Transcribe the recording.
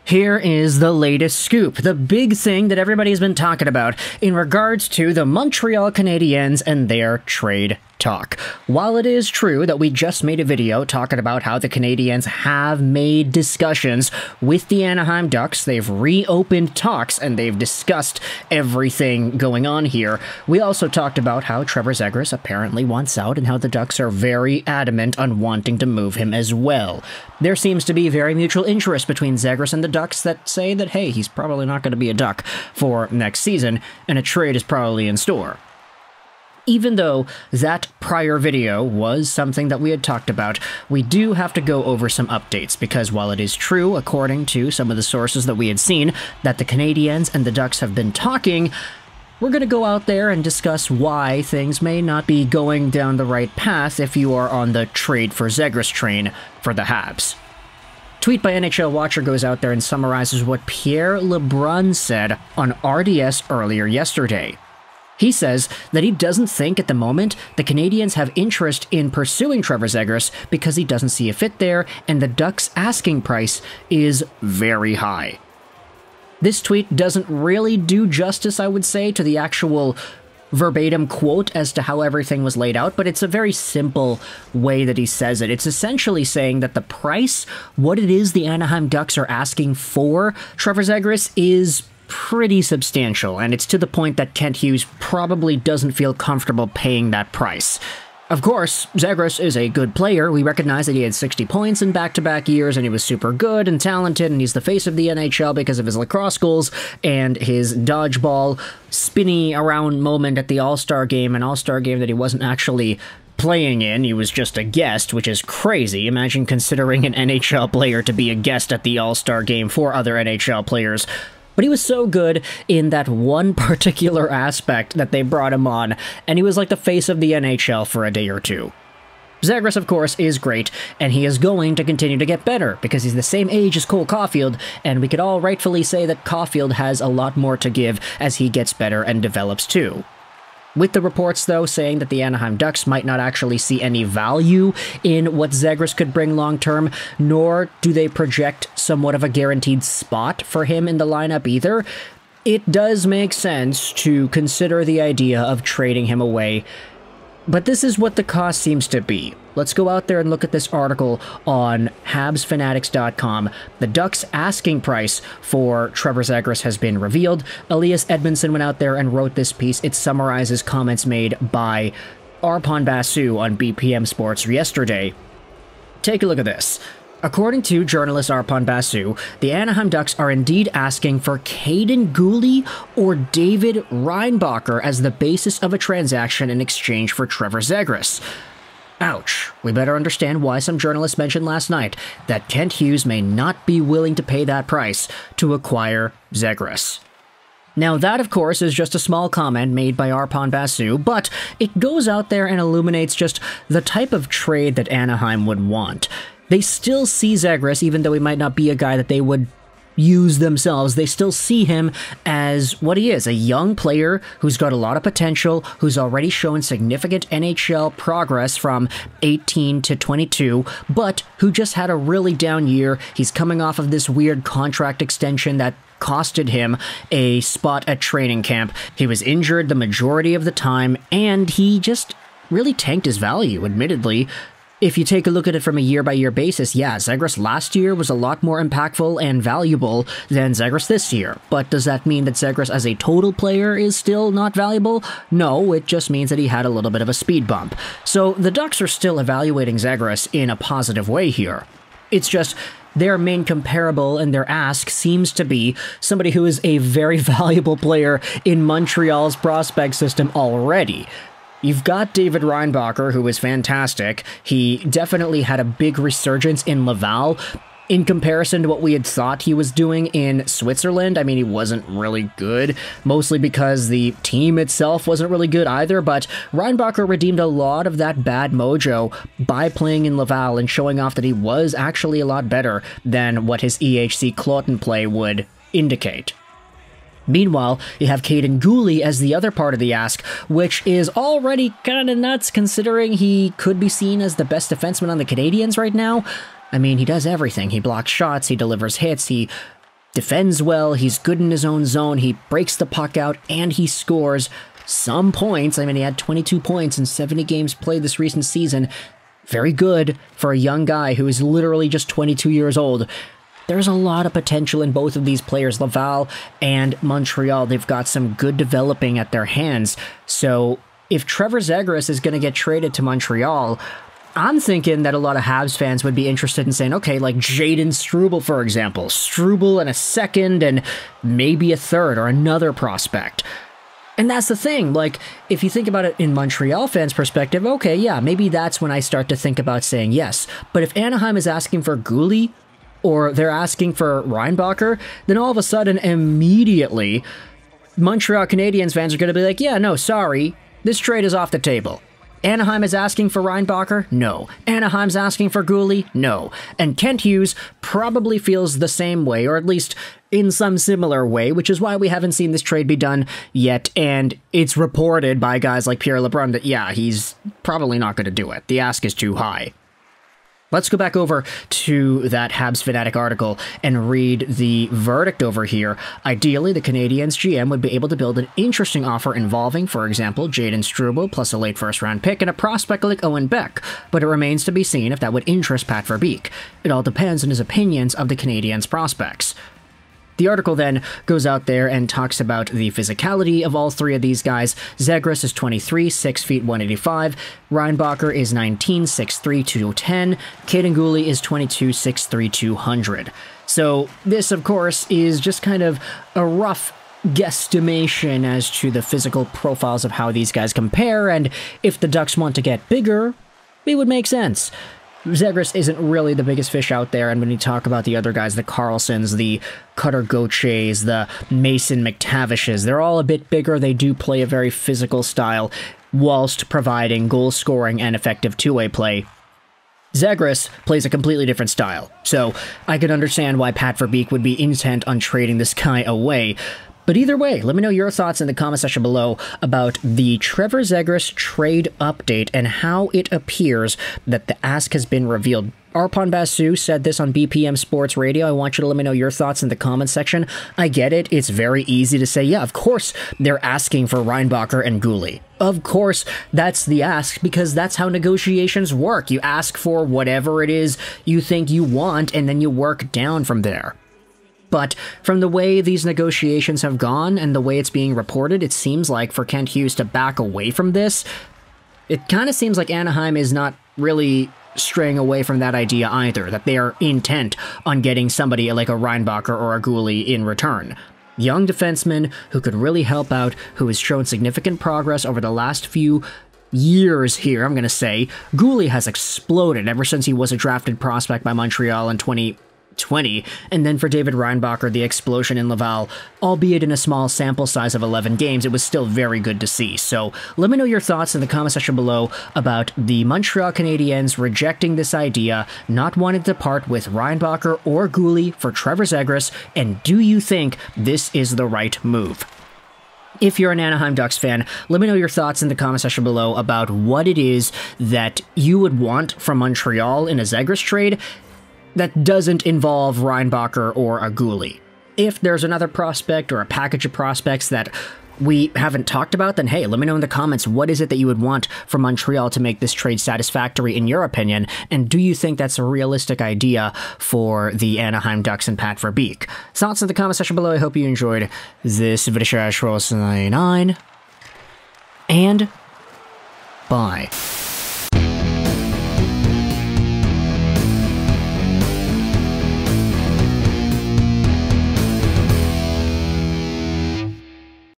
Here is the latest scoop, the big thing that everybody's been talking about in regards to the Montreal Canadiens and their trade talk. While it is true that we just made a video talking about how the Canadiens have made discussions with the Anaheim Ducks, they've reopened talks and they've discussed everything going on here, we also talked about how Trevor Zegras apparently wants out and how the Ducks are very adamant on wanting to move him as well. There seems to be very mutual interest between Zegras and the Ducks that say that, hey, he's probably not going to be a Duck for next season, and a trade is probably in store. Even though that prior video was something that we had talked about, we do have to go over some updates, because while it is true, according to some of the sources that we had seen, that the Canadiens and the Ducks have been talking, we're going to go out there and discuss why things may not be going down the right path if you are on the trade for Zegras train for the Habs. Tweet by NHL Watcher goes out there and summarizes what Pierre LeBrun said on RDS earlier yesterday. He says that he doesn't think at the moment the Canadiens have interest in pursuing Trevor Zegras because he doesn't see a fit there, and the Ducks' asking price is very high. This tweet doesn't really do justice, I would say, to the actual verbatim quote as to how everything was laid out, but it's a very simple way that he says it. It's essentially saying that the price, what it is the Anaheim Ducks are asking for Trevor Zegras, is pretty substantial, and it's to the point that Kent Hughes probably doesn't feel comfortable paying that price. Of course, Zegras is a good player. We recognize that he had 60 points in back-to-back years, and he was super good and talented, and he's the face of the NHL because of his lacrosse goals and his dodgeball spinny around moment at the All-Star game, an All-Star game that he wasn't actually playing in. He was just a guest, which is crazy. Imagine considering an NHL player to be a guest at the All-Star game for other NHL players. But he was so good in that one particular aspect that they brought him on, and he was like the face of the NHL for a day or two. Zegras, of course, is great, and he is going to continue to get better, because he's the same age as Cole Caulfield, and we could all rightfully say that Caulfield has a lot more to give as he gets better and develops too. With the reports, though, saying that the Anaheim Ducks might not actually see any value in what Zegras could bring long-term, nor do they project somewhat of a guaranteed spot for him in the lineup either, it does make sense to consider the idea of trading him away. But this is what the cost seems to be. Let's go out there and look at this article on HabsFanatics.com. The Ducks' asking price for Trevor Zegras has been revealed. Elias Edmondson went out there and wrote this piece. It summarizes comments made by Arpon Basu on BPM Sports yesterday. Take a look at this. According to journalist Arpon Basu, the Anaheim Ducks are indeed asking for Guhle or David Reinbacher as the basis of a transaction in exchange for Trevor Zegras. Ouch. We better understand why some journalists mentioned last night that Kent Hughes may not be willing to pay that price to acquire Zegras. Now that, of course, is just a small comment made by Arpon Basu, but it goes out there and illuminates just the type of trade that Anaheim would want. They still see Zegras, even though he might not be a guy that they would use themselves. They still see him as what he is, a young player who's got a lot of potential, who's already shown significant NHL progress from 18 to 22, but who just had a really down year. He's coming off of this weird contract extension that costed him a spot at training camp. He was injured the majority of the time, and he just really tanked his value, admittedly. If you take a look at it from a year-by-year basis, yeah, Zegras last year was a lot more impactful and valuable than Zegras this year. But does that mean that Zegras as a total player is still not valuable? No, it just means that he had a little bit of a speed bump. So the Ducks are still evaluating Zegras in a positive way here. It's just their main comparable and their ask seems to be somebody who is a very valuable player in Montreal's prospect system already. You've got David Reinbacher, who is fantastic. He definitely had a big resurgence in Laval. In comparison to what we had thought he was doing in Switzerland, I mean, he wasn't really good, mostly because the team itself wasn't really good either, but Reinbacher redeemed a lot of that bad mojo by playing in Laval and showing off that he was actually a lot better than what his EHC Cloton play would indicate. Meanwhile, you have Guhle as the other part of the ask, which is already kinda nuts considering he could be seen as the best defenseman on the Canadiens right now. I mean, he does everything. He blocks shots, he delivers hits, he defends well, he's good in his own zone, he breaks the puck out, and he scores some points. I mean, he had 22 points in 70 games played this recent season. Very good for a young guy who is literally just 22 years old. There's a lot of potential in both of these players, Laval and Montreal. They've got some good developing at their hands. So if Trevor Zegras is going to get traded to Montreal, I'm thinking that a lot of Habs fans would be interested in saying, okay, like Jayden Struble, for example. Struble and a second and maybe a third or another prospect. And that's the thing, like, if you think about it in Montreal fans' perspective, okay, yeah, maybe that's when I start to think about saying yes. But if Anaheim is asking for Guhle, or they're asking for Reinbacher, then all of a sudden, immediately, Montreal Canadiens fans are going to be like, yeah, no, sorry, this trade is off the table. Anaheim is asking for Reinbacher? No. Anaheim's asking for Guhle? No. And Kent Hughes probably feels the same way, or at least in some similar way, which is why we haven't seen this trade be done yet, and it's reported by guys like Pierre LeBrun that, yeah, he's probably not going to do it. The ask is too high. Let's go back over to that Habs Fanatic article and read the verdict over here. Ideally, the Canadiens GM would be able to build an interesting offer involving, for example, Jayden Struble plus a late first-round pick and a prospect like Owen Beck, but it remains to be seen if that would interest Pat Verbeek. It all depends on his opinions of the Canadiens' prospects. The article then goes out there and talks about the physicality of all three of these guys. Zegras is 23, 6 feet 185. Reinbacher is 19, 6'3", 210. Kaiden Guhle is 22, 6'3", 200. So this, of course, is just kind of a rough guesstimation as to the physical profiles of how these guys compare, and if the Ducks want to get bigger, it would make sense. Zegras isn't really the biggest fish out there, and when you talk about the other guys, the Carlsons, the Cutter Gauthiers, the Mason McTavishes, they're all a bit bigger. They do play a very physical style, whilst providing goal-scoring and effective two-way play. Zegras plays a completely different style, so I can understand why Pat Verbeek would be intent on trading this guy away. But either way, let me know your thoughts in the comment section below about the Trevor Zegras trade update and how it appears that the ask has been revealed. Arpon Basu said this on BPM Sports Radio. I want you to let me know your thoughts in the comment section. I get it. It's very easy to say, yeah, of course they're asking for Reinbacher and Guhle. Of course, that's the ask, because that's how negotiations work. You ask for whatever it is you think you want, and then you work down from there. But from the way these negotiations have gone and the way it's being reported, it seems like for Kent Hughes to back away from this, it kind of seems like Anaheim is not really straying away from that idea either, that they are intent on getting somebody like a Reinbacher or a Guhle in return. Young defenseman who could really help out, who has shown significant progress over the last few years here, I'm going to say. Guhle has exploded ever since he was a drafted prospect by Montreal in 2020, and then for David Reinbacher, the explosion in Laval, albeit in a small sample size of 11 games, it was still very good to see. So let me know your thoughts in the comment section below about the Montreal Canadiens rejecting this idea, not wanting to part with Reinbacher or Guhle for Trevor Zegras, and do you think this is the right move? If you're an Anaheim Ducks fan, let me know your thoughts in the comment section below about what it is that you would want from Montreal in a Zegras trade that doesn't involve Reinbacher or a Guhle. If there's another prospect or a package of prospects that we haven't talked about, then hey, let me know in the comments what is it that you would want from Montreal to make this trade satisfactory in your opinion, and do you think that's a realistic idea for the Anaheim Ducks and Pat Verbeek? Thoughts in the comment section below. I hope you enjoyed this video. And bye.